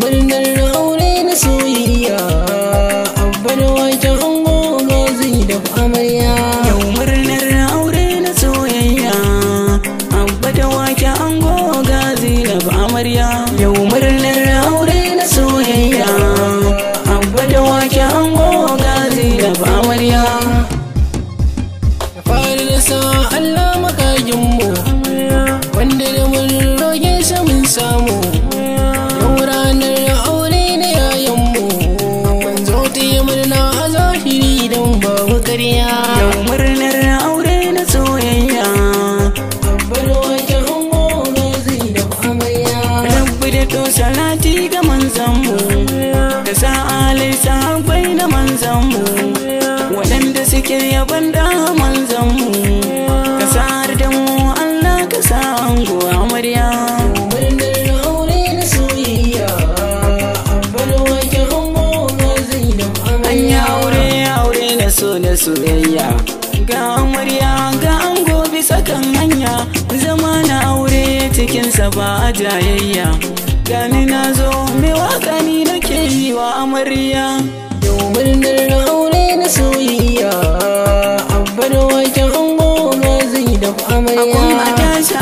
Murnar aure na soyayya, abba da waken ango ga zai da amarya. Yau murnar aure na soyayya, abba da waken ango ga zai da amarya. Yau murnar aure na soyayya, abba da waken ango ga zai da amarya. Da fari da sa Allah makagin mu, wanda da mun roge shi mun samu. Yau murnar aure na soyayya, abba da waken ango ga zai da amarya. Rabbi da to salati ga manzanmu, da sa'alai sahabbai na manzanmu, waɗanda suke yaban da manzanmu, ka sa'ar da mu Allah ka sa ango amarya. Murnar aure na soyayya, abba da waken ango ga zai da amarya. An yi aure na so da soyayya, ga amarya ga ango bisa kan hanya, zama na aure cikinsa ba a jayayya. Gani na zo mai waka ni nake yi wa amarya. Yau murnar aure na soyayya, abba da waken ango ga zai da amarya. Akun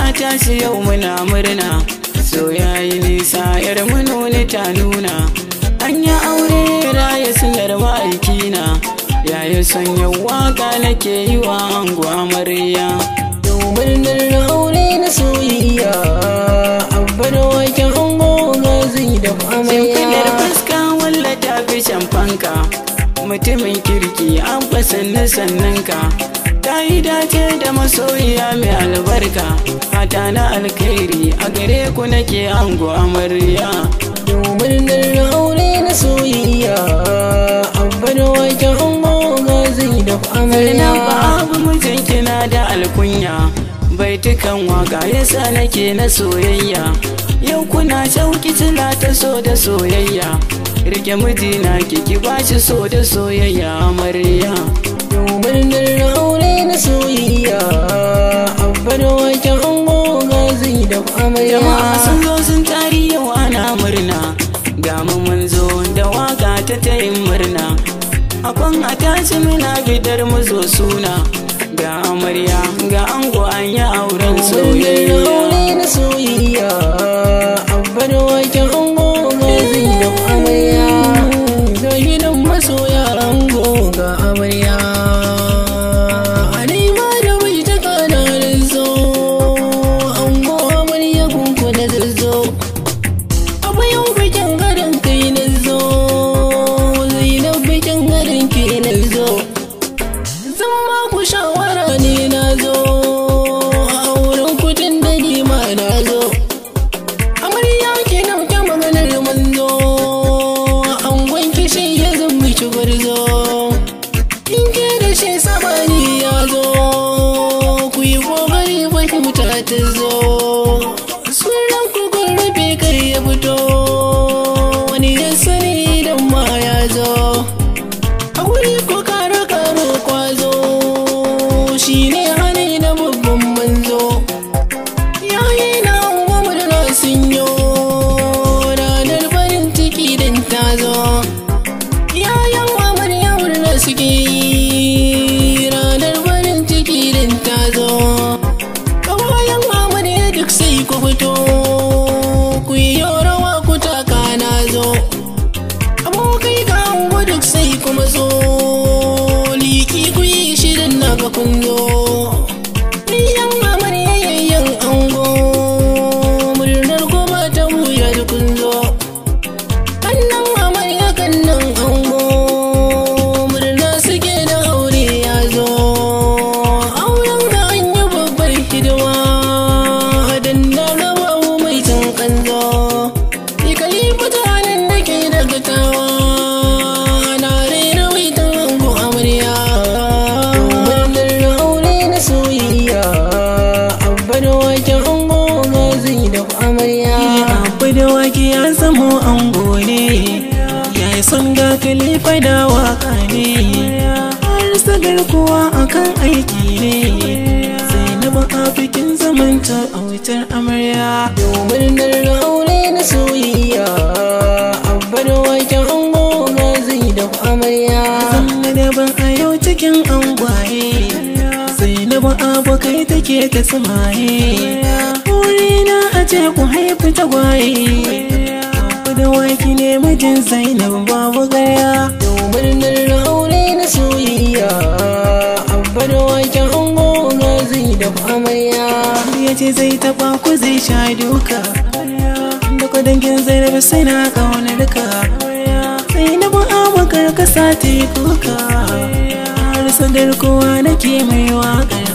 a tashi yau muna murna, so yayi nisa yar nuni ta nuna. An yi aure raya silar ma'aikina, yayi son yau waka nake yi wa ango amarya. Yau murnar aure na soyayya, abba da waken ango ga zai da amarya. Shimfidar fuska walla ta fi shan fanka, mutumin kirki an fa sannunka. Ta yi dace da masoyiya mai albarka, fata na alkhairi a gare ku nake ango amarya. Yau murnar aure na soyayya, abba da waken ango ga zai da amarya. Babu mijin kina da alkunya, baitukan waka yasa nake na soyayya. Yau kuna shauki sila ta so da soyayya, rike mijina ki bashi so da soyayya amarya. Yau murnar aure na soyayya, abba da waken ango ga zai da amarya. Jama'a sun zo sun tari yau ana murna, ga mu mun zo da waka ta tayin murna. Akwan a tashi muna bidar mu zo suna, ga amarya ga ango an yi auren soyayya. Aure na soyayya, abba da waken ango ga zai da amarya. Ga gidan masoya ango ga amarya. A nema da bai ta kanarin zo, ango amarya kunku da zazzo. Abu yau bikin gadon kai na zo, zainab bikin gadon ke na zo. Zan ba ku shawara ne na zo, a auren kudin da nima na zo. Amarya ke nauke maganar manzo, angon kishi ya zambi ci gwarzo. In ke da shi sabani ya zo, ku yi kokari fahimta ta zo. Sunan ku kun rufe kar ya fito, wani ya sani idan ma ya zo. A wuri ku karo kwazo, shi ne hali na babban manzo. Yayi na unwa murna sun yo, ranar farin ciki din ta zo. Yayan amarya murna suke yi, ranar farin ciki din ta zo. Kawayan amarya duk sai ku fito, ku yi rawa ku taka na zo. Abokai ga ango duk sai kuma zo, liki ku yi shirin na ga kun zo. Niyan amarya yayyan ango, murnar goma ta wuya da kun zo. Kannan amarya kannan ango, murna suke da aure ya zo. Auren da an yi babbar hidima, dan na gaba mai tun kanzo. Ikali mutanen da ke daga tawa, na rera waitan ango amarya. Murnar aure na so sun ga kilifa da waka ne, har sagar kuwa akan aiki ne. Zainabu a bikin zamanta a wutar amarya, domin aure na soyayya. Abba da waken ango ga Zainabu amarya, zanga daban a yau cikin angwaye. Zainabu abokai take ta samaye, wurina a ce ku haifi tagwaye. Da waki ne mijin Zainabu babu gaya, domin aure na soyayya. Abba da waken ango ga Zainabu amarya, ya ce zai taba ku zai sha duka, da ku dangin Zainabu sai na kaunar ka. Zainabu abokar kasa ta yi kuka, har sadar kowa nake mai waƙar